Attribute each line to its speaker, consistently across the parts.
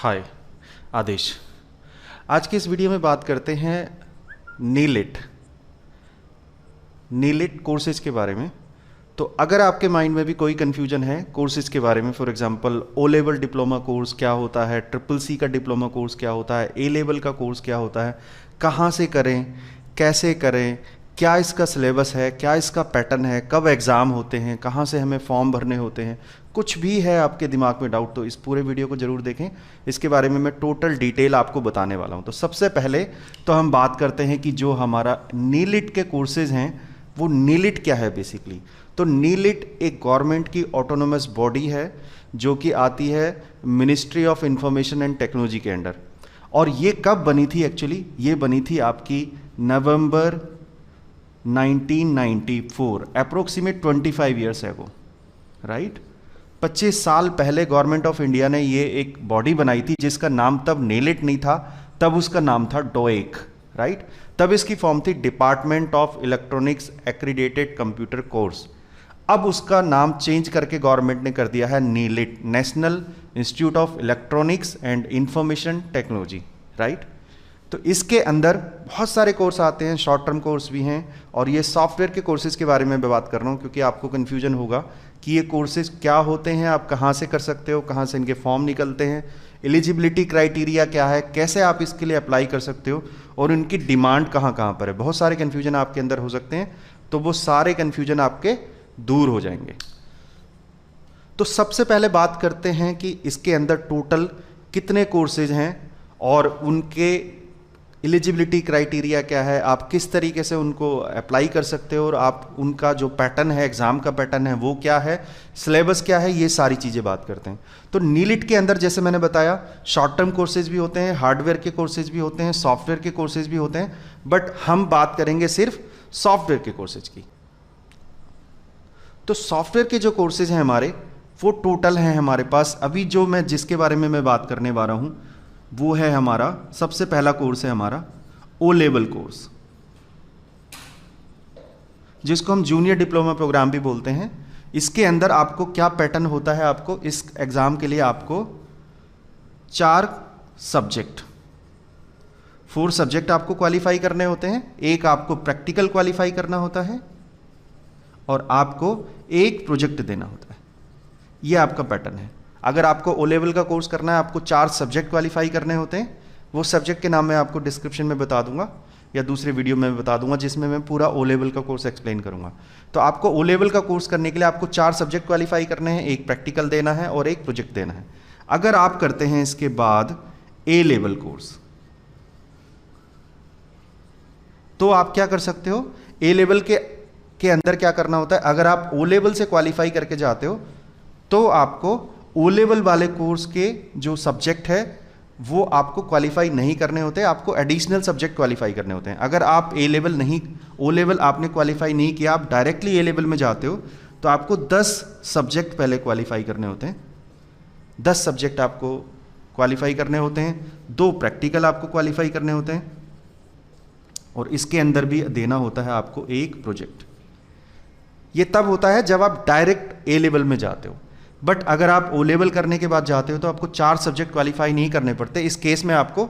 Speaker 1: हाय आदेश। आज की इस वीडियो में बात करते हैं नीलिट कोर्सेज के बारे में। तो अगर आपके माइंड में भी कोई कन्फ्यूजन है कोर्सेज के बारे में, for example O level diploma course क्या होता है, ट्रिपल सी का डिप्लोमा कोर्स क्या होता है, ए लेवल का कोर्स क्या होता है, कहाँ से करें, कैसे करें, क्या इसका सिलेबस है, क्या इसका पैटर्न है, कब एग्ज़ाम होते हैं, कहाँ से हमें फॉर्म भरने होते हैं, कुछ भी है आपके दिमाग में डाउट तो इस पूरे वीडियो को ज़रूर देखें। इसके बारे में मैं टोटल डिटेल आपको बताने वाला हूँ। तो सबसे पहले तो हम बात करते हैं कि जो हमारा नीलिट के कोर्सेज हैं वो नीलिट क्या है बेसिकली। तो नीलिट एक गवर्नमेंट की ऑटोनोमस बॉडी है जो कि आती है ministry of information and technology के अंडर। और ये कब बनी थी एक्चुअली? ये बनी थी आपकी नवंबर 1994, अप्रोक्सीमेट 25 ईयर्स एगो, राइट। 25 साल पहले गवर्नमेंट ऑफ इंडिया ने ये एक बॉडी बनाई थी जिसका नाम तब नीलिट नहीं था, तब उसका नाम था डोएक, राइट। तब इसकी फॉर्म थी department of electronics accredited computer course. अब उसका नाम चेंज करके गवर्नमेंट ने कर दिया है NIELIT, national institute of electronics and information technology, right. तो इसके अंदर बहुत सारे कोर्स आते हैं, शॉर्ट टर्म कोर्स भी हैं, और ये सॉफ्टवेयर के कोर्सेज के बारे में मैं बात कर रहा हूँ क्योंकि आपको कन्फ्यूजन होगा कि ये कोर्सेज क्या होते हैं, आप कहाँ से कर सकते हो, कहाँ से इनके फॉर्म निकलते हैं, एलिजिबिलिटी क्राइटेरिया क्या है, कैसे आप इसके लिए अप्लाई कर सकते हो, और इनकी डिमांड कहाँ कहाँ पर है। बहुत सारे कन्फ्यूजन आपके अंदर हो सकते हैं, तो वो सारे कन्फ्यूजन आपके दूर हो जाएंगे। तो सबसे पहले बात करते हैं कि इसके अंदर टोटल कितने कोर्सेज हैं और उनके एलिजिबिलिटी क्राइटेरिया क्या है, आप किस तरीके से उनको अप्लाई कर सकते हो, और आप उनका जो पैटर्न है, एग्ज़ाम का पैटर्न है वो क्या है, सिलेबस क्या है, ये सारी चीज़ें बात करते हैं। तो नीलिट के अंदर जैसे मैंने बताया शॉर्ट टर्म कोर्सेज भी होते हैं, हार्डवेयर के कोर्सेज भी होते हैं, सॉफ्टवेयर के कोर्सेज भी होते हैं, बट हम बात करेंगे सिर्फ सॉफ्टवेयर के कोर्सेज की। तो सॉफ्टवेयर के जो कोर्सेज हैं हमारे वो टोटल हैं हमारे पास अभी जो मैं जिसके बारे में मैं बात करने वाला हूँ वो है हमारा सबसे पहला कोर्स है हमारा ओ लेवल कोर्स, जिसको हम जूनियर डिप्लोमा प्रोग्राम भी बोलते हैं। इसके अंदर आपको क्या पैटर्न होता है, आपको इस एग्ज़ाम के लिए आपको 4 सब्जेक्ट 4 सब्जेक्ट आपको क्वालिफाई करने होते हैं। एक आपको प्रैक्टिकल क्वालिफाई करना होता है और आपको एक प्रोजेक्ट देना होता है। यह आपका पैटर्न है। अगर आपको ओ लेवल का कोर्स करना है आपको 4 सब्जेक्ट क्वालिफाई करने होते हैं। वो सब्जेक्ट के नाम मैं आपको डिस्क्रिप्शन में बता दूंगा या दूसरे वीडियो में बता दूंगा जिसमें मैं पूरा ओ लेवल का कोर्स एक्सप्लेन करूंगा। तो आपको ओ लेवल का कोर्स करने के लिए आपको 4 सब्जेक्ट क्वालिफाई करने हैं, एक प्रैक्टिकल देना है और एक प्रोजेक्ट देना है। अगर आप करते हैं इसके बाद ए लेवल कोर्स तो आप क्या कर सकते हो, ए लेवल के अंदर क्या करना होता है, अगर आप ओ लेवल से क्वालिफाई करके जाते हो तो आपको ओ लेवल वाले कोर्स के जो सब्जेक्ट है वो आपको क्वालिफाई नहीं करने होते, आपको एडिशनल सब्जेक्ट क्वालिफाई करने होते हैं। अगर आप ए लेवल नहीं, ओ लेवल आपने क्वालिफाई नहीं किया, आप डायरेक्टली ए लेवल में जाते हो तो आपको 10 सब्जेक्ट पहले क्वालिफाई करने होते हैं। 10 सब्जेक्ट आपको क्वालिफाई करने होते हैं, 2 प्रैक्टिकल आपको क्वालिफाई करने होते हैं और इसके अंदर भी देना होता है आपको एक प्रोजेक्ट। ये तब होता है जब आप डायरेक्ट ए लेवल में जाते हो, बट अगर आप ओ लेवल करने के बाद जाते हो तो आपको 4 सब्जेक्ट क्वालिफाई नहीं करने पड़ते। इस केस में आपको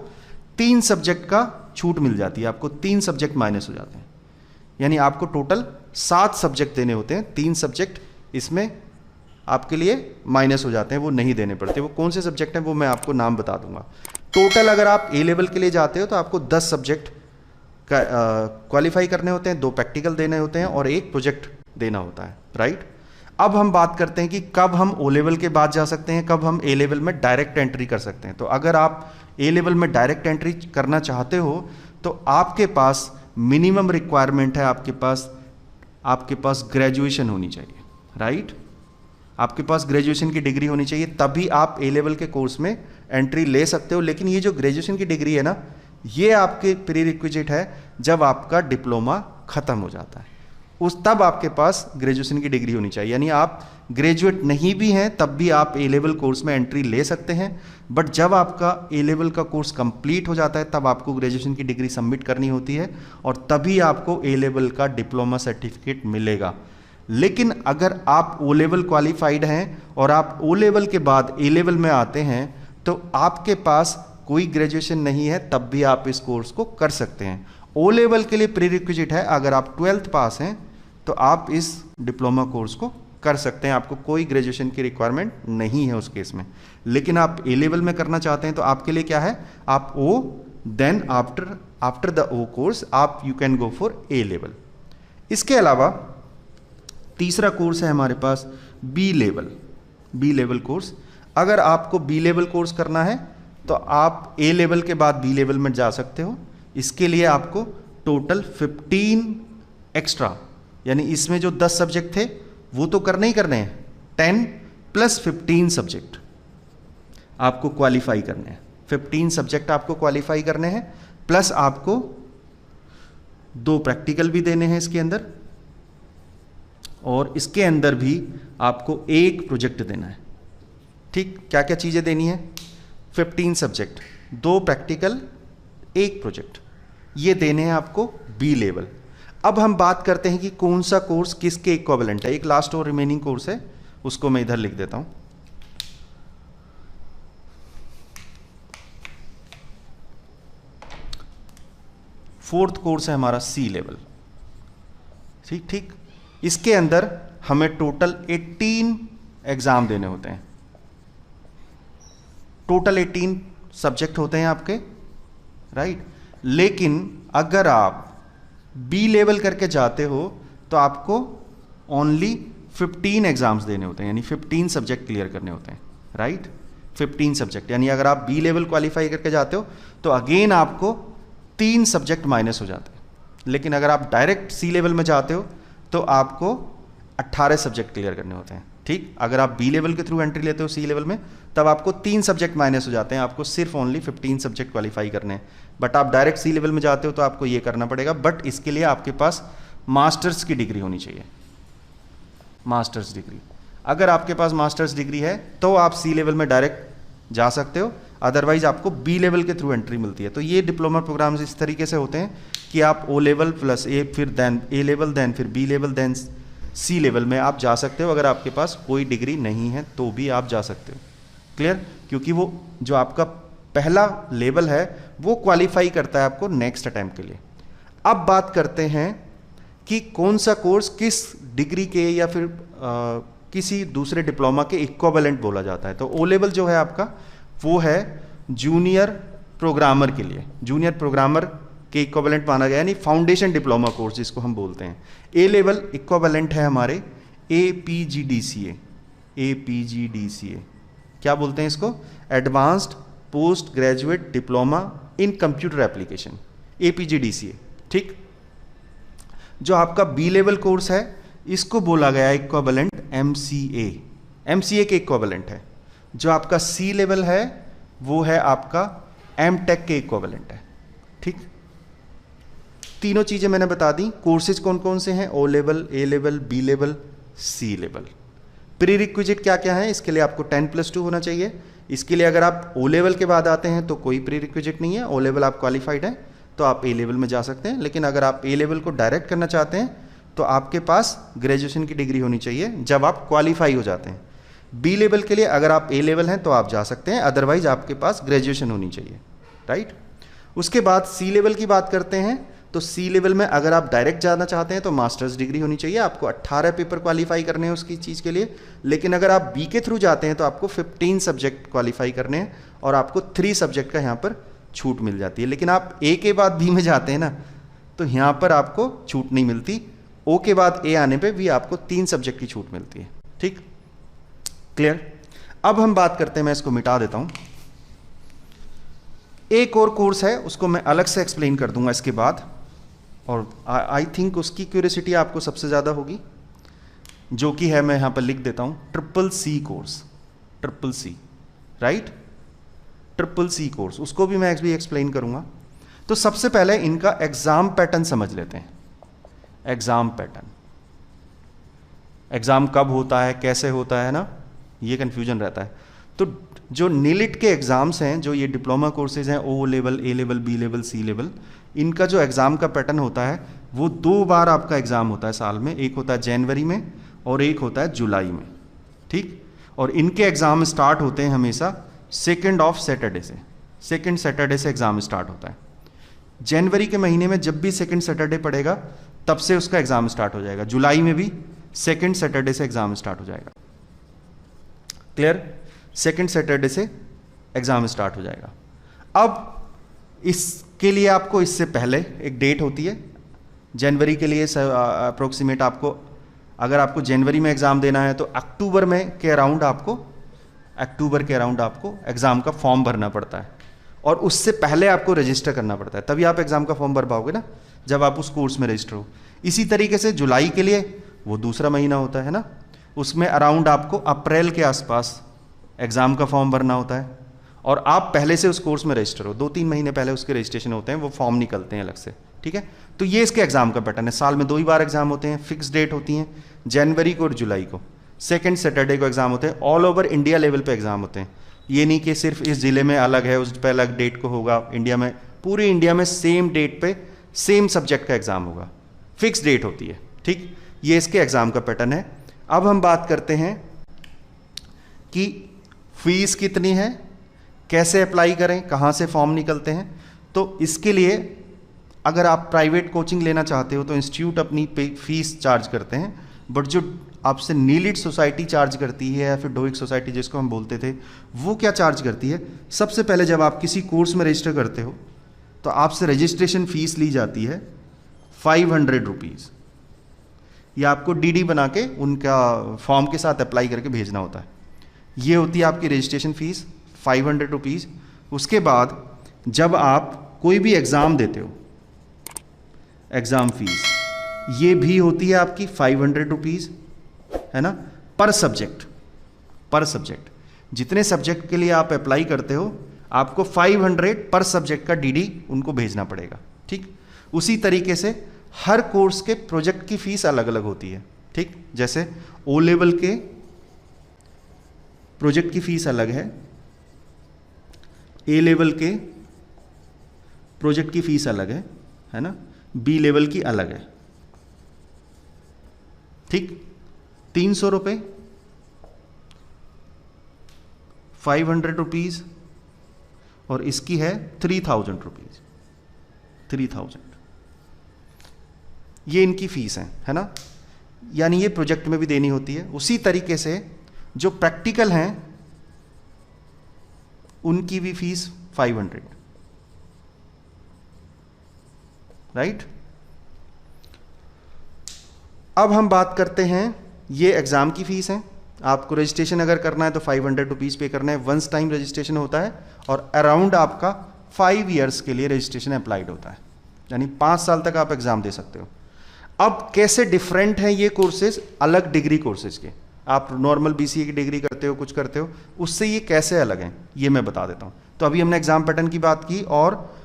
Speaker 1: 3 सब्जेक्ट का छूट मिल जाती है, आपको 3 सब्जेक्ट माइनस हो जाते हैं, यानी आपको टोटल 7 सब्जेक्ट देने होते हैं। 3 सब्जेक्ट इसमें आपके लिए माइनस हो जाते हैं, वो नहीं देने पड़ते। वो कौन से सब्जेक्ट हैं वो मैं आपको नाम बता दूंगा। टोटल अगर आप ए लेवल के लिए जाते हो तो आपको 10 सब्जेक्ट क्वालिफाई करने होते हैं, 2 प्रैक्टिकल देने होते हैं और एक प्रोजेक्ट देना होता है, राइट। अब हम बात करते हैं कि कब हम ओ लेवल के बाद जा सकते हैं, कब हम ए लेवल में डायरेक्ट एंट्री कर सकते हैं। तो अगर आप ए लेवल में डायरेक्ट एंट्री करना चाहते हो तो आपके पास मिनिमम रिक्वायरमेंट है, आपके पास ग्रेजुएशन होनी चाहिए, राइट। आपके पास ग्रेजुएशन की डिग्री होनी चाहिए, तभी आप ए लेवल के कोर्स में एंट्री ले सकते हो। लेकिन ये जो ग्रेजुएशन की डिग्री है ना, ये आपके प्री रिक्विजिट है जब आपका डिप्लोमा खत्म हो जाता है, तब आपके पास ग्रेजुएशन की डिग्री होनी चाहिए। यानी आप ग्रेजुएट नहीं भी हैं तब भी आप ए लेवल कोर्स में एंट्री ले सकते हैं, बट जब आपका ए लेवल का कोर्स कंप्लीट हो जाता है तब आपको ग्रेजुएशन की डिग्री सबमिट करनी होती है और तभी आपको ए लेवल का डिप्लोमा सर्टिफिकेट मिलेगा। लेकिन अगर आप ओ लेवल क्वालिफाइड हैं और आप ओ लेवल के बाद ए लेवल में आते हैं तो आपके पास कोई ग्रेजुएशन नहीं है तब भी आप इस कोर्स को कर सकते हैं। ओ लेवल के लिए प्री रिक्विजिट है, अगर आप 12th पास हैं तो आप इस डिप्लोमा कोर्स को कर सकते हैं, आपको कोई ग्रेजुएशन की रिक्वायरमेंट नहीं है उस केस में। लेकिन आप ए लेवल में करना चाहते हैं तो आपके लिए क्या है, आप O then after the O course आप you can go for A level. इसके अलावा तीसरा कोर्स है हमारे पास बी लेवल कोर्स। अगर आपको बी लेवल कोर्स करना है तो आप ए लेवल के बाद बी लेवल में जा सकते हो। इसके लिए आपको टोटल 15 एक्स्ट्रा, यानी इसमें जो 10 सब्जेक्ट थे वो तो करने ही करने हैं, 10 + 15 सब्जेक्ट आपको क्वालिफाई करने हैं। 15 सब्जेक्ट आपको क्वालिफाई करने हैं, प्लस आपको 2 प्रैक्टिकल भी देने हैं इसके अंदर, और इसके अंदर भी आपको 1 प्रोजेक्ट देना है। ठीक, क्या क्या चीज़ें देनी है, 15 सब्जेक्ट, 2 प्रैक्टिकल, 1 प्रोजेक्ट, ये देने हैं आपको बी लेवल। अब हम बात करते हैं कि कौन सा कोर्स किसके इक्विवेलेंट है। एक लास्ट और रिमेनिंग कोर्स है, उसको मैं इधर लिख देता हूं। फोर्थ कोर्स है हमारा सी लेवल। ठीक, इसके अंदर हमें टोटल 18 एग्जाम देने होते हैं। टोटल 18 सब्जेक्ट होते हैं आपके, राइट। लेकिन अगर आप बी लेवल करके जाते हो तो आपको ओनली 15 एग्जाम्स देने होते हैं, यानी 15 सब्जेक्ट क्लियर करने होते हैं, राइट। 15 सब्जेक्ट, यानी अगर आप बी लेवल क्वालिफाई करके जाते हो तो अगेन आपको 3 सब्जेक्ट माइनस हो जाते हैं। लेकिन अगर आप डायरेक्ट सी लेवल में जाते हो तो आपको 18 सब्जेक्ट क्लियर करने होते हैं। ठीक, अगर आप बी लेवल के थ्रू एंट्री लेते हो सी लेवल में तब आपको 3 सब्जेक्ट माइनस हो जाते हैं, आपको सिर्फ ओनली 15 सब्जेक्ट क्वालिफाई करने हैं। बट आप डायरेक्ट सी लेवल में जाते हो तो आपको ये करना पड़ेगा, बट इसके लिए आपके पास मास्टर्स की डिग्री होनी चाहिए, मास्टर्स डिग्री। अगर आपके पास मास्टर्स डिग्री है तो आप सी लेवल में डायरेक्ट जा सकते हो, अदरवाइज आपको बी लेवल के थ्रू एंट्री मिलती है। तो ये डिप्लोमा प्रोग्राम्स इस तरीके से होते हैं कि आप ओ लेवल प्लस ए, फिर देन ए लेवल, देन फिर बी लेवल, देन सी लेवल में आप जा सकते हो। अगर आपके पास कोई डिग्री नहीं है तो भी आप जा सकते हो। क्लियर, क्योंकि वो जो आपका पहला लेवल है वो क्वालिफाई करता है आपको नेक्स्ट अटेम्प्ट के लिए। अब बात करते हैं कि कौन सा कोर्स किस डिग्री के या फिर किसी दूसरे डिप्लोमा के इक्विवेलेंट बोला जाता है। तो ओ लेवल जो है आपका वो है जूनियर प्रोग्रामर के लिए, जूनियर प्रोग्रामर के इक्विवेलेंट माना गया, यानी फाउंडेशन डिप्लोमा कोर्स जिसको हम बोलते हैं। ए लेवल इक्विवेलेंट है हमारे APGDCA। APGDCA क्या बोलते हैं इसको, advanced post graduate diploma in computer application, APGDCA। ठीक, जो आपका बी लेवल कोर्स है इसको बोला गया इक्विवेलेंट MCA, MCA के इक्विवेलेंट है। जो आपका सी लेवल है वो है आपका MTech के इक्विवेलेंट है। ठीक, तीनों चीजें मैंने बता दी। कोर्सेज कौन कौन से हैं, ओ लेवल, ए लेवल, बी लेवल, सी लेवल। प्री रिक्विजिट क्या क्या है, इसके लिए आपको 10+2 होना चाहिए। इसके लिए अगर आप ओ लेवल के बाद आते हैं तो कोई प्री रिक्विजिट नहीं है, ओ लेवल आप क्वालिफाइड हैं तो आप ए लेवल में जा सकते हैं। लेकिन अगर आप ए लेवल को डायरेक्ट करना चाहते हैं तो आपके पास ग्रेजुएशन की डिग्री होनी चाहिए जब आप क्वालिफाई हो जाते हैं। बी लेवल के लिए अगर आप ए लेवल हैं तो आप जा सकते हैं, अदरवाइज आपके पास ग्रेजुएशन होनी चाहिए, राइट। उसके बाद सी लेवल की बात करते हैं तो सी लेवल में अगर आप डायरेक्ट जाना चाहते हैं तो मास्टर्स डिग्री होनी चाहिए, आपको 18 पेपर क्वालिफाई करने हैं उसकी चीज़ के लिए। लेकिन अगर आप बी के थ्रू जाते हैं तो आपको 15 सब्जेक्ट क्वालिफाई करने हैं और आपको 3 सब्जेक्ट का यहाँ पर छूट मिल जाती है। लेकिन आप ए के बाद बी में जाते हैं ना तो यहाँ पर आपको छूट नहीं मिलती, ओ के बाद ए आने पे भी आपको 3 सब्जेक्ट की छूट मिलती है। ठीक, क्लियर। अब हम बात करते हैं, मैं इसको मिटा देता हूँ। एक और कोर्स है उसको मैं अलग से एक्सप्लेन कर दूंगा इसके बाद, और आई थिंक उसकी क्यूरियोसिटी आपको सबसे ज़्यादा होगी, जो कि है, मैं यहाँ पर लिख देता हूँ, CCC course, CCC, right. CCC course, उसको भी मैं भी एक्सप्लेन करूँगा। तो सबसे पहले इनका एग्ज़ाम पैटर्न समझ लेते हैं। एग्ज़ाम पैटर्न, एग्ज़ाम कब होता है, कैसे होता है ना, ये कन्फ्यूजन रहता है। तो जो नीलिट के एग्ज़ाम्स हैं, जो ये डिप्लोमा कोर्सेज हैं, ओ लेवल, ए लेवल, बी लेवल, सी लेवल, इनका जो एग्ज़ाम का पैटर्न होता है वो 2 बार आपका एग्ज़ाम होता है साल में। एक होता है जनवरी में और एक होता है जुलाई में। ठीक, और इनके एग्ज़ाम स्टार्ट होते हैं हमेशा सेकेंड ऑफ सैटरडे से, सेकेंड सैटरडे से एग्ज़ाम स्टार्ट होता है। जनवरी के महीने में जब भी सेकेंड सैटरडे पड़ेगा तब से उसका एग्ज़ाम स्टार्ट हो जाएगा। जुलाई में भी सेकेंड सैटरडे से एग्ज़ाम स्टार्ट हो जाएगा। क्लियर? सेकेंड सैटरडे से एग्ज़ाम स्टार्ट हो जाएगा। अब इसके लिए आपको इससे पहले एक डेट होती है जनवरी के लिए अप्रोक्सीमेट। आपको अगर आपको जनवरी में एग्ज़ाम देना है तो अक्टूबर के अराउंड आपको एग्ज़ाम का फॉर्म भरना पड़ता है, और उससे पहले आपको रजिस्टर करना पड़ता है, तभी आप एग्ज़ाम का फॉर्म भर पाओगे ना, जब आप उस कोर्स में रजिस्टर हो। इसी तरीके से जुलाई के लिए वो दूसरा महीना होता है ना, उसमें अराउंड आपको अप्रैल के आसपास एग्ज़ाम का फॉर्म भरना होता है, और आप पहले से उस कोर्स में रजिस्टर हो, 2-3 महीने पहले उसके रजिस्ट्रेशन होते हैं, वो फॉर्म निकलते हैं अलग से। ठीक है, तो ये इसके एग्ज़ाम का पैटर्न है। साल में 2 ही बार एग्ज़ाम होते हैं, फिक्स डेट होती हैं, जनवरी को और जुलाई को। सेकेंड सैटरडे को एग्ज़ाम होते हैं, ऑल ओवर इंडिया लेवल पे एग्ज़ाम होते हैं। ये नहीं कि सिर्फ इस ज़िले में अलग है, उस पर अलग डेट को होगा। इंडिया में, पूरे इंडिया में सेम डेट पे सेम सब्जेक्ट का एग्ज़ाम होगा, फिक्स डेट होती है। ठीक, ये इसके एग्ज़ाम का पैटर्न है। अब हम बात करते हैं कि फीस कितनी है, कैसे अप्लाई करें, कहाँ से फॉर्म निकलते हैं। तो इसके लिए अगर आप प्राइवेट कोचिंग लेना चाहते हो तो इंस्टीट्यूट अपनी फीस चार्ज करते हैं, बट जो आपसे नीलिट सोसाइटी चार्ज करती है, या फिर डोइक सोसाइटी जिसको हम बोलते थे, वो क्या चार्ज करती है? सबसे पहले जब आप किसी कोर्स में रजिस्टर करते हो तो आपसे रजिस्ट्रेशन फ़ीस ली जाती है 500 रुपीज़। ये आपको डीडी बना के उनका फॉर्म के साथ अप्लाई करके भेजना होता है। ये होती है आपकी रजिस्ट्रेशन फ़ीस 500 रुपीज़। उसके बाद जब आप कोई भी एग्ज़ाम देते हो, एग्ज़ाम फीस ये भी होती है आपकी 500 रुपीज़, है ना, पर सब्जेक्ट। जितने सब्जेक्ट के लिए आप अप्लाई करते हो आपको 500 पर सब्जेक्ट का डीडी उनको भेजना पड़ेगा। ठीक, उसी तरीके से हर कोर्स के प्रोजेक्ट की फ़ीस अलग अलग होती है। ठीक, जैसे ओ लेवल के प्रोजेक्ट की फ़ीस अलग है, ए लेवल के प्रोजेक्ट की फ़ीस अलग है ना, बी लेवल की अलग है। ठीक, 300 रुपये, 500 रुपीज़, और इसकी है 3000 रुपीज़, 3000। ये इनकी फ़ीस है ना, यानी ये प्रोजेक्ट में भी देनी होती है। उसी तरीके से जो प्रैक्टिकल हैं उनकी भी फीस 500, राइट। अब हम बात करते हैं, ये एग्ज़ाम की फ़ीस है। आपको रजिस्ट्रेशन अगर करना है तो 500 रुपीज़ पे करना है, वंस टाइम रजिस्ट्रेशन होता है, और अराउंड आपका 5 ईयर्स के लिए रजिस्ट्रेशन अप्लाइड होता है, यानी 5 साल तक आप एग्ज़ाम दे सकते हो। अब कैसे डिफरेंट हैं ये कोर्सेज अलग डिग्री कोर्सेज के? आप नॉर्मल बीसीए की डिग्री करते हो, कुछ करते हो, उससे ये कैसे अलग हैं ये मैं बता देता हूँ। तो अभी हमने एग्ज़ाम पैटर्न की बात की, और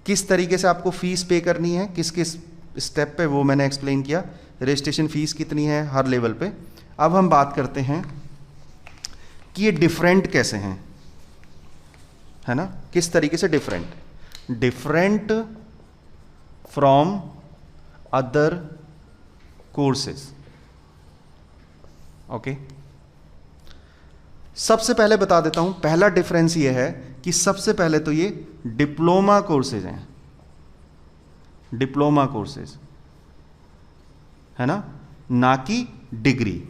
Speaker 1: किस तरीके से आपको फ़ीस पे करनी है, किस किस स्टेप पे, वो मैंने एक्सप्लेन किया। रजिस्ट्रेशन फ़ीस कितनी है हर लेवल पे। अब हम बात करते हैं कि ये डिफरेंट कैसे हैं, है ना, किस तरीके से different from other courses. Okay, सबसे पहले बता देता हूं, पहला डिफरेंस ये है कि सबसे पहले तो ये डिप्लोमा कोर्सेज हैं, डिप्लोमा कोर्सेज, है ना कि डिग्री।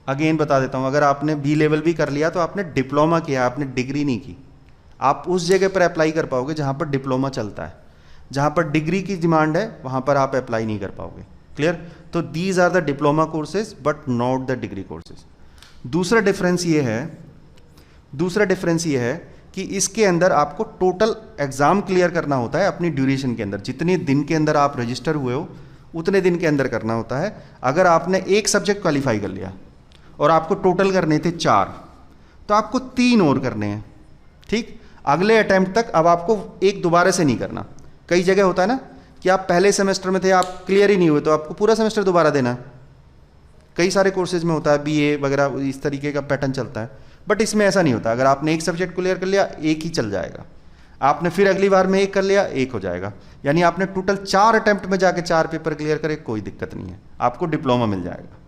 Speaker 1: अगेन बता देता हूं, अगर आपने बी लेवल भी कर लिया तो आपने डिप्लोमा किया, आपने डिग्री नहीं की। आप उस जगह पर अप्लाई कर पाओगे जहां पर डिप्लोमा चलता है, जहां पर डिग्री की डिमांड है वहां पर आप अप्लाई नहीं कर पाओगे। क्लियर? तो these are the diploma courses but not the degree courses. दूसरा डिफरेंस ये है कि इसके अंदर आपको टोटल एग्जाम क्लियर करना होता है अपनी ड्यूरेशन के अंदर। जितने दिन के अंदर आप रजिस्टर हुए हो उतने दिन के अंदर करना होता है। अगर आपने एक सब्जेक्ट क्वालिफाई कर लिया और आपको टोटल करने थे 4, तो आपको 3 और करने हैं। ठीक, अगले अटेम्प्ट तक अब आपको एक दोबारा से नहीं करना। कई जगह होता है ना कि आप पहले सेमेस्टर में थे, आप क्लियर ही नहीं हुए, तो आपको पूरा सेमेस्टर दोबारा देना। कई सारे कोर्सेज में होता है, बीए वगैरह इस तरीके का पैटर्न चलता है, बट इसमें ऐसा नहीं होता। अगर आपने एक सब्जेक्ट क्लियर कर लिया, एक ही चल जाएगा। आपने फिर अगली बार में एक कर लिया, एक हो जाएगा। यानी आपने टोटल 4 अटेम्प्ट में जाके 4 पेपर क्लियर करे, कोई दिक्कत नहीं है, आपको डिप्लोमा मिल जाएगा।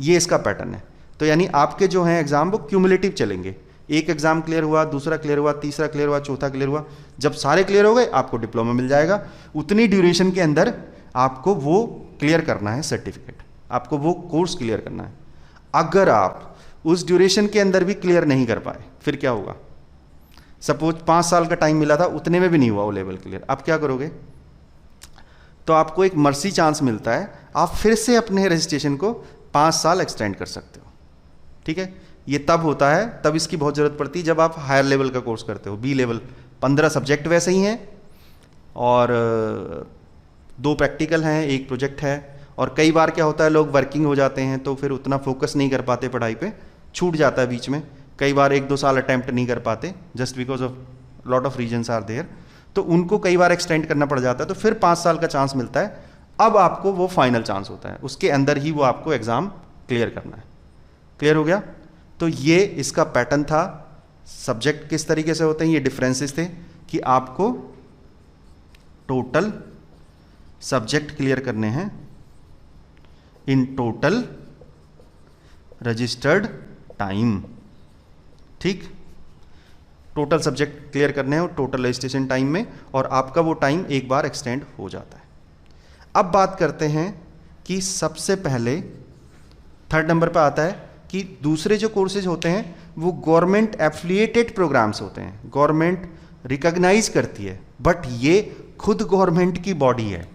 Speaker 1: ये इसका पैटर्न है। तो यानी आपके जो हैं एग्ज़ाम वो क्यूमुलेटिव चलेंगे, एक एग्ज़ाम क्लियर हुआ, दूसरा क्लियर हुआ, तीसरा क्लियर हुआ, चौथा क्लियर हुआ, जब सारे क्लियर हो गए आपको डिप्लोमा मिल जाएगा। उतनी ड्यूरेशन के अंदर आपको वो क्लियर करना है सर्टिफिकेट, आपको वो कोर्स क्लियर करना है। अगर आप उस ड्यूरेशन के अंदर भी क्लियर नहीं कर पाए फिर क्या होगा? सपोज 5 साल का टाइम मिला था, उतने में भी नहीं हुआ वो लेवल क्लियर, आप क्या करोगे? तो आपको एक मर्सी चांस मिलता है, आप फिर से अपने रजिस्ट्रेशन को 5 साल एक्सटेंड कर सकते हो। ठीक है, ये तब होता है, तब इसकी बहुत ज़रूरत पड़ती है जब आप हायर लेवल का कोर्स करते हो, बी लेवल। 15 सब्जेक्ट वैसे ही हैं और 2 प्रैक्टिकल हैं, 1 प्रोजेक्ट है। और कई बार क्या होता है, लोग वर्किंग हो जाते हैं तो फिर उतना फोकस नहीं कर पाते पढ़ाई पे, छूट जाता है बीच में। कई बार 1-2 साल अटैम्प्ट नहीं कर पाते just because of lot of reasons are there, तो उनको कई बार एक्सटेंड करना पड़ जाता है, तो फिर 5 साल का चांस मिलता है। अब आपको वो फाइनल चांस होता है, उसके अंदर ही वो आपको एग्ज़ाम क्लियर करना है। क्लियर हो गया? तो ये इसका पैटर्न था। सब्जेक्ट किस तरीके से होते हैं, ये डिफरेंसेस थे कि आपको टोटल सब्जेक्ट क्लियर करने हैं इन टोटल रजिस्टर्ड टाइम। ठीक, टोटल सब्जेक्ट क्लियर करने हैं और टोटल रजिस्ट्रेशन टाइम में, और आपका वो टाइम एक बार एक्सटेंड हो जाता है। अब बात करते हैं कि सबसे पहले 3rd नंबर पर आता है कि दूसरे जो कोर्सेज होते हैं वो गवर्नमेंट एफिलिएटेड प्रोग्राम्स होते हैं, गवर्नमेंट रिकॉग्नाइज करती है, बट ये खुद गवर्नमेंट की बॉडी है,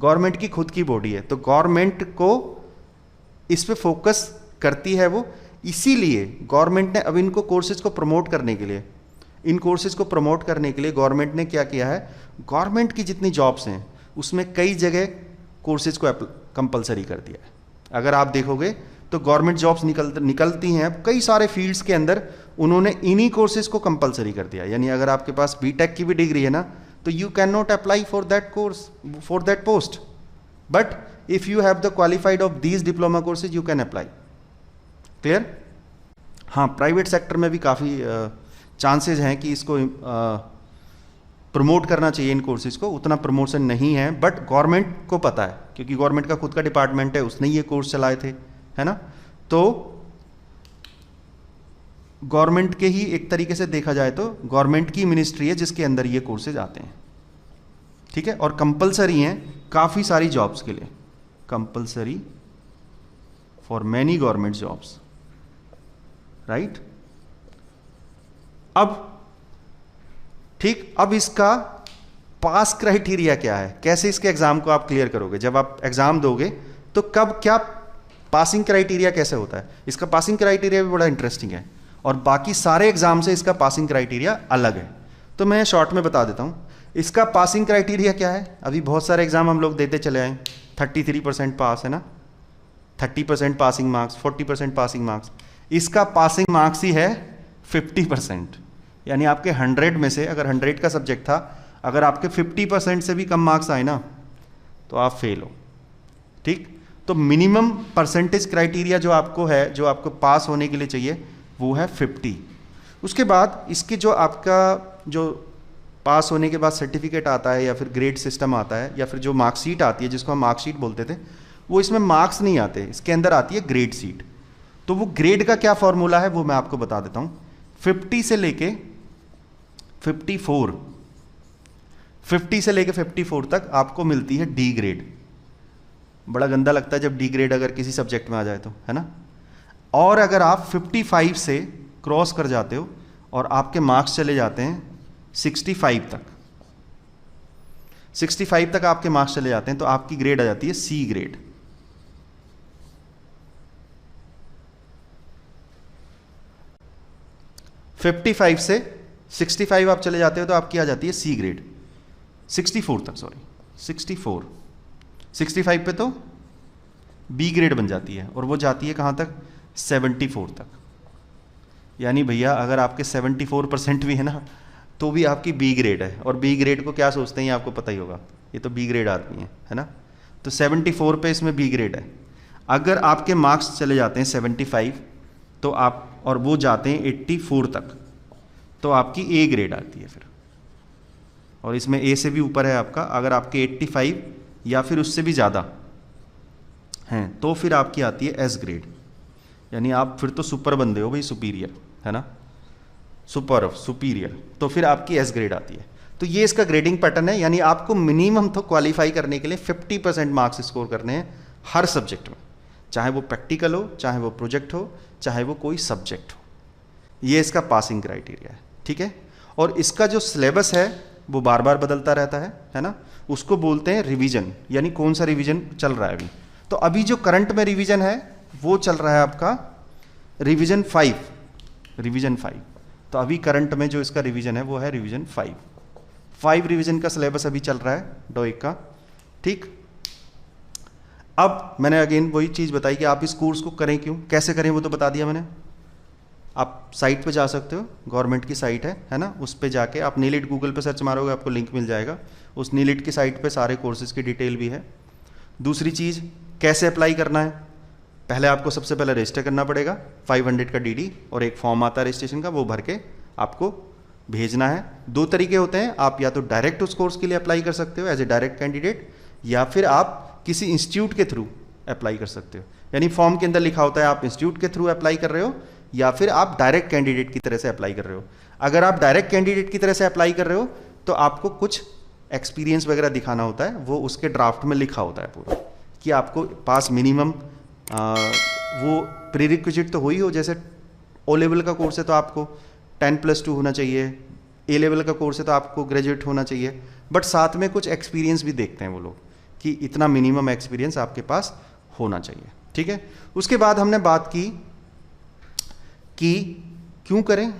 Speaker 1: गवर्नमेंट की खुद की बॉडी है, तो गवर्नमेंट को इस पे फोकस करती है वो। इसीलिए गवर्नमेंट ने अब इनको कोर्सेज को प्रमोट करने के लिए, इन कोर्सेज को प्रमोट करने के लिए गवर्नमेंट ने क्या किया है, गवर्नमेंट की जितनी जॉब्स हैं उसमें कई जगह कोर्सेज को कंपलसरी कर दिया है। अगर आप देखोगे तो गवर्नमेंट जॉब्स निकलती हैं अब कई सारे फील्ड्स के अंदर, उन्होंने इन्हीं कोर्सेज को कंपलसरी कर दिया। यानी अगर आपके पास बीटेक की भी डिग्री है ना, तो you can not apply for that course, for that post, but if you have the qualified of these diploma courses you can apply. Clear? हाँ, प्राइवेट सेक्टर में भी काफ़ी चांसेज हैं कि इसको प्रमोट करना चाहिए इन कोर्सेज को, उतना प्रमोशन नहीं है, बट गवर्नमेंट को पता है क्योंकि गवर्नमेंट का खुद का डिपार्टमेंट है, उसने ये कोर्स चलाए थे, है ना। तो गवर्नमेंट के ही एक तरीके से देखा जाए तो गवर्नमेंट की मिनिस्ट्री है जिसके अंदर ये कोर्सेज आते हैं। ठीक है, और कंपलसरी हैं काफ़ी सारी जॉब्स के लिए, compulsory for many government jobs, right. अब ठीक, अब इसका पास क्राइटेरिया क्या है, कैसे इसके एग्जाम को आप क्लियर करोगे? जब आप एग्जाम दोगे तो कब क्या पासिंग क्राइटेरिया कैसे होता है? इसका पासिंग क्राइटेरिया भी बड़ा इंटरेस्टिंग है और बाकी सारे एग्जाम से इसका पासिंग क्राइटेरिया अलग है। तो मैं शॉर्ट में बता देता हूँ इसका पासिंग क्राइटेरिया क्या है। अभी बहुत सारे एग्जाम हम लोग देते चले आए, 33% पास है ना, 30% पासिंग मार्क्स, 40% पासिंग मार्क्स। इसका पासिंग मार्क्स ही है 50%, यानी आपके 100 में से अगर 100 का सब्जेक्ट था, अगर आपके 50% से भी कम मार्क्स आए ना तो आप फेल हो। ठीक, तो मिनिमम परसेंटेज क्राइटेरिया जो आपको है, जो आपको पास होने के लिए चाहिए, वो है 50। उसके बाद इसके जो आपका जो पास होने के बाद सर्टिफिकेट आता है या फिर ग्रेड सिस्टम आता है या फिर जो मार्कशीट आती है जिसको हम मार्कशीट बोलते थे, वो इसमें मार्क्स नहीं आते, इसके अंदर आती है ग्रेड सीट। तो वो ग्रेड का क्या फॉर्मूला है वो मैं आपको बता देता हूँ। 50 से लेके 54, 50 से लेके 54 तक आपको मिलती है डी ग्रेड। बड़ा गंदा लगता है जब डी ग्रेड अगर किसी सब्जेक्ट में आ जाए तो, है ना। और अगर आप 55 से क्रॉस कर जाते हो और आपके मार्क्स चले जाते हैं 65 तक, 65 तक आपके मार्क्स चले जाते हैं तो आपकी ग्रेड आ जाती है सी ग्रेड। फिफ्टी 55 से 65 आप चले जाते हो तो आपकी आ जाती है सी ग्रेड। 64 तक, सॉरी 64, 65 पे तो बी ग्रेड बन जाती है और वो जाती है कहाँ तक, 74 तक। यानी भैया अगर आपके 74% भी है ना तो भी आपकी बी ग्रेड है। और बी ग्रेड को क्या सोचते हैं ये आपको पता ही होगा, ये तो बी ग्रेड आदमी है ना। तो 74 पे इसमें बी ग्रेड है। अगर आपके मार्क्स चले जाते हैं 75 तो आप, और वो जाते हैं 84 तक, तो आपकी ए ग्रेड आती है फिर। और इसमें ए से भी ऊपर है आपका, अगर आपके 85 या फिर उससे भी ज़्यादा हैं तो फिर आपकी आती है एस ग्रेड। यानी आप फिर तो सुपर बंदे हो भाई, सुपीरियर है ना, सुपीरियर, तो फिर आपकी एस ग्रेड आती है। तो ये इसका ग्रेडिंग पैटर्न है, यानी आपको मिनिमम तो क्वालिफाई करने के लिए 50% मार्क्स स्कोर करने हैं हर सब्जेक्ट में, चाहे वो प्रैक्टिकल हो, चाहे वो प्रोजेक्ट हो, चाहे वो कोई सब्जेक्ट हो। ये इसका पासिंग क्राइटेरिया है, ठीक है। और इसका जो सिलेबस है वो बार बार बदलता रहता है ना, उसको बोलते हैं रिवीजन, यानी कौन सा रिवीजन चल रहा है अभी। तो अभी जो करंट में रिवीजन है वो चल रहा है आपका रिवीजन 5। तो अभी करंट में जो इसका रिवीजन है वो है रिवीजन 5 रिवीजन का सिलेबस अभी चल रहा है डोइक का, ठीक। अब मैंने अगेन वही चीज़ बताई कि आप इस कोर्स को करें क्यों, कैसे करें वो तो बता दिया मैंने। आप साइट पे जा सकते हो, गवर्नमेंट की साइट है ना, उस पे जाके आप नीलिट गूगल पे सर्च मारोगे आपको लिंक मिल जाएगा, उस नीलिट की साइट पे सारे कोर्सेज की डिटेल भी है। दूसरी चीज़, कैसे अप्लाई करना है, पहले आपको सबसे पहले रजिस्टर करना पड़ेगा, 500 का डीडी और एक फॉर्म आता है रजिस्ट्रेशन का, वो भर के आपको भेजना है। 2 तरीके होते हैं, आप या तो डायरेक्ट उस कोर्स के लिए अप्लाई कर सकते हो एज ए डायरेक्ट कैंडिडेट, या फिर आप किसी इंस्टीट्यूट के थ्रू अप्लाई कर सकते हो। यानी फॉर्म के अंदर लिखा होता है आप इंस्टीट्यूट के थ्रू अप्लाई कर रहे हो या फिर आप डायरेक्ट कैंडिडेट की तरह से अप्लाई कर रहे हो। अगर आप डायरेक्ट कैंडिडेट की तरह से अप्लाई कर रहे हो तो आपको कुछ एक्सपीरियंस वगैरह दिखाना होता है, वो उसके ड्राफ्ट में लिखा होता है पूरा कि आपको पास मिनिमम वो प्रीरिक्विजिट तो हो ही हो, जैसे ओ लेवल का कोर्स है तो आपको 10+2 होना चाहिए, ए लेवल का कोर्स है तो आपको ग्रेजुएट होना चाहिए, बट साथ में कुछ एक्सपीरियंस भी देखते हैं वो लोग कि इतना मिनिमम एक्सपीरियंस आपके पास होना चाहिए, ठीक है। उसके बाद हमने बात की कि क्यों करें,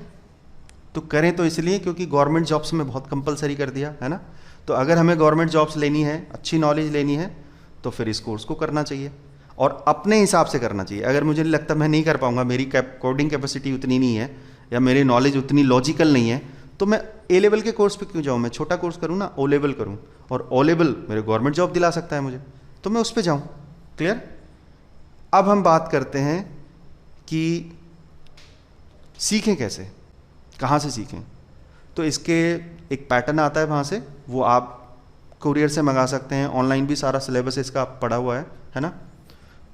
Speaker 1: तो करें तो इसलिए क्योंकि गवर्नमेंट जॉब्स में बहुत कंपलसरी कर दिया है ना, तो अगर हमें गवर्नमेंट जॉब्स लेनी है, अच्छी नॉलेज लेनी है, तो फिर इस कोर्स को करना चाहिए और अपने हिसाब से करना चाहिए। अगर मुझे लगता मैं नहीं कर पाऊंगा, मेरी कोडिंग कैपेसिटी उतनी नहीं है या मेरी नॉलेज उतनी लॉजिकल नहीं है, तो मैं ए लेवल के कोर्स पे क्यों जाऊँ, मैं छोटा कोर्स करूँ ना, ओ लेवल करूँ, और ओ लेवल मेरे गवर्नमेंट जॉब दिला सकता है मुझे, तो मैं उस पर जाऊँ। क्लियर। अब हम बात करते हैं कि सीखें कैसे, कहाँ से सीखें। तो इसके एक पैटर्न आता है वहाँ से, वो आप कुरियर से मंगा सकते हैं, ऑनलाइन भी सारा सिलेबस इसका पड़ा हुआ है ना,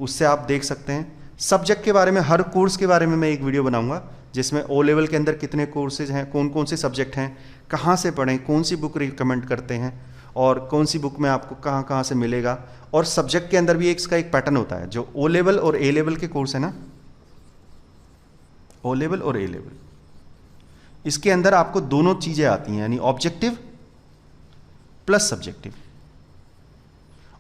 Speaker 1: उससे आप देख सकते हैं। सब्जेक्ट के बारे में, हर कोर्स के बारे में मैं एक वीडियो बनाऊंगा जिसमें ओ लेवल के अंदर कितने कोर्सेज हैं, कौन कौन से सब्जेक्ट हैं, कहाँ से पढ़ें, कौन सी बुक रिकमेंड करते हैं और कौन सी बुक में आपको कहाँ कहाँ से मिलेगा। और सब्जेक्ट के अंदर भी इसका एक पैटर्न होता है, जो ओ लेवल और ए लेवल के कोर्स है ना, ओ लेवल और ए लेवल, इसके अंदर आपको दोनों चीज़ें आती हैं, यानी ऑब्जेक्टिव प्लस सब्जेक्टिव।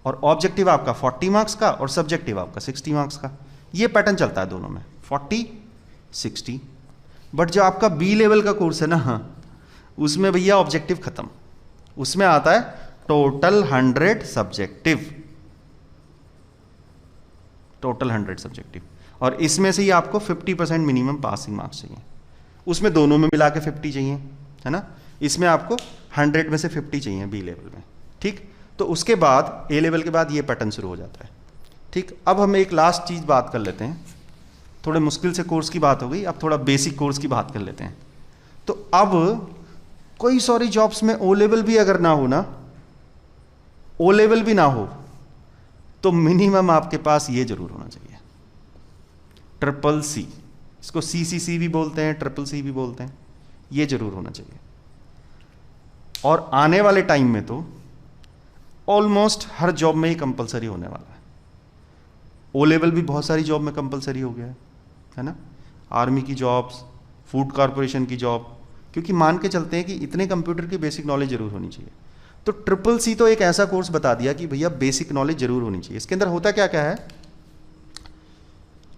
Speaker 1: और ऑब्जेक्टिव आपका 40 मार्क्स का और सब्जेक्टिव आपका 60 मार्क्स का, ये पैटर्न चलता है दोनों में, 40-60। बट जो आपका बी लेवल का कोर्स है ना, उसमें भैया ऑब्जेक्टिव खत्म, उसमें आता है टोटल 100 सब्जेक्टिव, टोटल 100 सब्जेक्टिव, और इसमें से ही आपको 50% मिनिमम पासिंग मार्क्स चाहिए। उसमें दोनों में मिला के 50 चाहिए, है ना, इसमें आपको 100 में से 50 चाहिए बी लेवल में, ठीक। तो उसके बाद ए लेवल के बाद ये पैटर्न शुरू हो जाता है, ठीक। अब हम एक लास्ट चीज़ बात कर लेते हैं, थोड़े मुश्किल से कोर्स की बात हो गई, अब थोड़ा बेसिक कोर्स की बात कर लेते हैं। तो अब कोई सारी जॉब्स में ओ लेवल भी अगर ना हो ना, ओ लेवल भी ना हो, तो मिनिमम आपके पास ये जरूर होना चाहिए, CCC, इसको CCC भी बोलते हैं, CCC भी बोलते हैं, ये जरूर होना चाहिए। और आने वाले टाइम में तो ऑलमोस्ट हर जॉब में ही कंपलसरी होने वाला है। ओ लेवल भी बहुत सारी जॉब में कंपलसरी हो गया है ना, आर्मी की जॉब्स, फूड कॉरपोरेशन की जॉब, क्योंकि मान के चलते हैं कि इतने कंप्यूटर की बेसिक नॉलेज जरूर होनी चाहिए। तो CCC तो एक ऐसा कोर्स बता दिया कि भैया बेसिक नॉलेज जरूर होनी चाहिए। इसके अंदर होता क्या क्या है,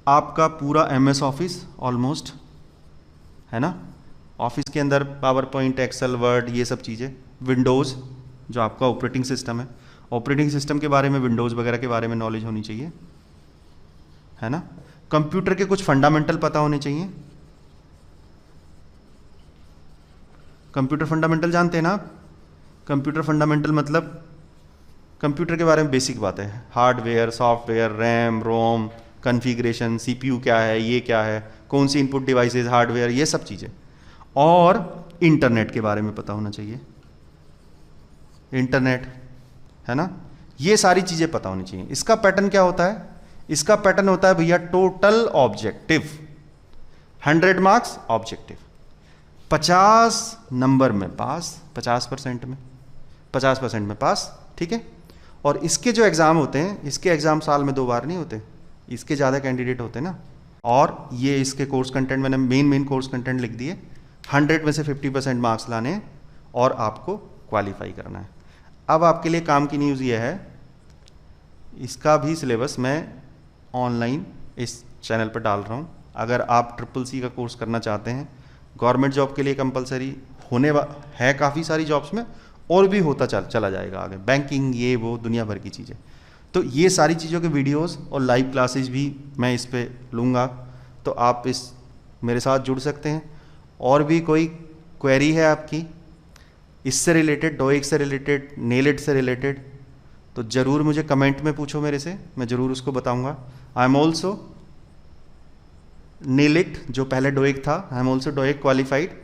Speaker 1: आपका पूरा MS ऑफिस ऑलमोस्ट, है ना, ऑफिस के अंदर पावर पॉइंट, एक्सेल, वर्ड, ये सब चीज़ें, विंडोज़ जो आपका ऑपरेटिंग सिस्टम है, ऑपरेटिंग सिस्टम के बारे में, विंडोज़ वगैरह के बारे में नॉलेज होनी चाहिए, है ना। कंप्यूटर के कुछ फंडामेंटल पता होने चाहिए। कंप्यूटर फंडामेंटल जानते हैं ना आप, कंप्यूटर फंडामेंटल मतलब कंप्यूटर के बारे में बेसिक बात है, हार्डवेयर, सॉफ्टवेयर, रैम, रोम, कॉन्फ़िगरेशन, CPU क्या है, ये क्या है, कौन सी इनपुट डिवाइसेस, हार्डवेयर, ये सब चीज़ें। और इंटरनेट के बारे में पता होना चाहिए, इंटरनेट, है ना, ये सारी चीज़ें पता होनी चाहिए। इसका पैटर्न क्या होता है, इसका पैटर्न होता है भैया total objective, 100 marks objective, 50 number में पास, 50% में, 50% में पास, ठीक है। और इसके जो एग्ज़ाम होते हैं, इसके एग्ज़ाम साल में 2 बार नहीं होते, इसके ज़्यादा कैंडिडेट होते हैं ना। और ये इसके कोर्स कंटेंट मैंने मेन कोर्स कंटेंट लिख दिए, 100 में से 50% मार्क्स लाने हैं और आपको क्वालिफाई करना है। अब आपके लिए काम की न्यूज़ ये है, इसका भी सिलेबस मैं ऑनलाइन इस चैनल पर डाल रहा हूँ। अगर आप CCC का कोर्स करना चाहते हैं, गवर्नमेंट जॉब के लिए कंपलसरी होने है काफ़ी सारी जॉब्स में, और भी होता चला जाएगा आगे, बैंकिंग ये वो दुनिया भर की चीज़ें। तो ये सारी चीज़ों के वीडियोस और लाइव क्लासेस भी मैं इस पे लूँगा, तो आप इस मेरे साथ जुड़ सकते हैं। और भी कोई क्वेरी है आपकी इससे रिलेटेड, डोइक से रिलेटेड, नेलिट से रिलेटेड, तो ज़रूर मुझे कमेंट में पूछो मेरे से, मैं ज़रूर उसको बताऊँगा। आई एम ऑल्सो नेलिट, जो पहले डोइक था, आई एम ऑल्सो डोइक क्वालिफाइड।